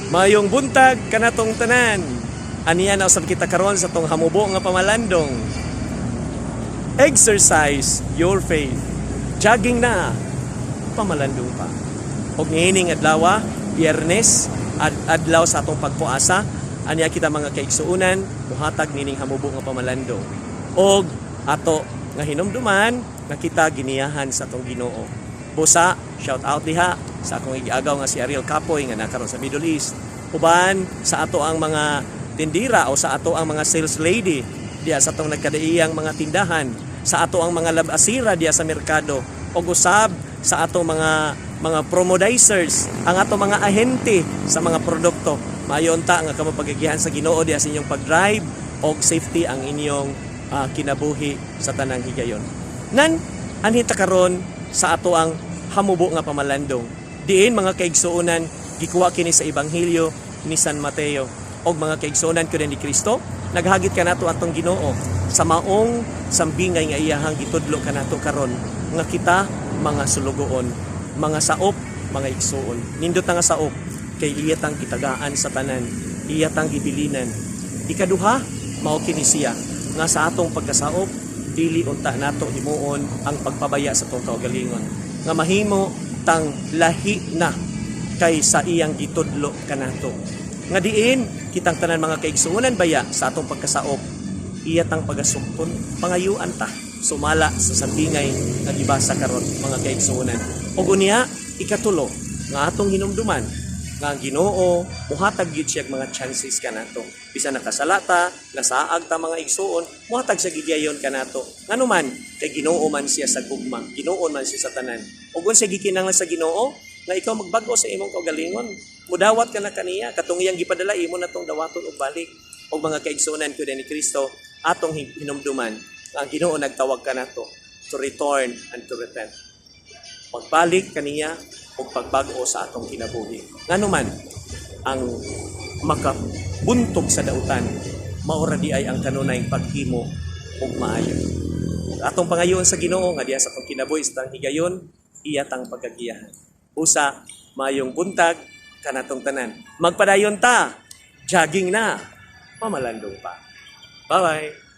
Mayong buntag kanatong tanan. Aniya na usab kita karon sa tong hamubo nga pamalandong. Exercise your faith. Jogging na, pamalandong pa. Og niining adlaw, Biyernes, adlaw sa atong pagpuasa, aniya kita mga kaigsuunan, muhatag nining hamubo nga pamalandong. Og ato nga hinumduman nga kita giniyahan sa atong Ginoo. Busa, shout out diha sa akong igiagaw nga si Ariel Capoy nga nakaron sa Middle East. Uban sa ato ang mga tindira o sa ato ang mga sales lady diya sa atong nagkadaiyang mga tindahan, sa ato ang mga labasira diya sa merkado, o usab sa ato mga promodizers, ang ato mga ahente sa mga produkto. Mayon ta nga kamapagagihan sa Ginoo diya sa inyong pag-drive og safety ang inyong kinabuhi sa tanang higayon. Nan anhita karon sa ato ang hamubo nga pamalandong. Diin mga kaigsuonan, gikuha kini sa Ebanghelyo ni San Mateo. Og mga kaigsuonan ko ni Kristo, naghagit ka nato atong Ginoo sa maong sambingay nga iyahang gitudlo kanato karon nga kita mga sulugoon, mga saop, mga igsuon. Nindot nga saop kay iyatang kitagaan sa tanan, iyatang gibilinan. Ikaduha, mao kini siya nga sa atong pagkasaop dili unta nato himuon ang pagpabaya sa atong kaugalingon. Nga mahimo tang lahi na kay sa iyang gitudlo kanato. Nga diin kitang tanan mga kaigsuonan baya sa atong pagkasaop, iyatang pagasumpon pangayuan ta sumala sa sambingay nga gibasa karon mga kaigsuonan. Ug unya ikatulo nga atong hinumduman nga ang Ginoo muhatag gyud siya mga chances kanato. Bisan nakasalata, nasaag ta mga igsuon, muhatag sa gigayon kanato. Nganuman kay Ginoo man siya sa gugma, Ginoo man siya sa tanan. Ug unsa gikinahanglan sa Ginoo nga ikaw magbago sa imong kaugalingon, mudawat ka na kaniya katong iyang gipadala imo natong dawaton og balik. Og mga kaigsuonan ko ni Kristo atong hinumduman ang Ginoo nagtawag kanato to return and to repent. Pagbalik kaniya o pagbago sa atong kinabuhi. Nganuman ang makabuntog sa dautan, maura di ay ang kanunay paghimo og maayo. Atong pangayon sa Ginoo nga diha sa atong kinabuhi sa tang higayon, iyatang pagagiyahan. Usa, mayong buntag kanatong tanan. Magpadayon ta, jogging na, pamalandong pa. Bye-bye.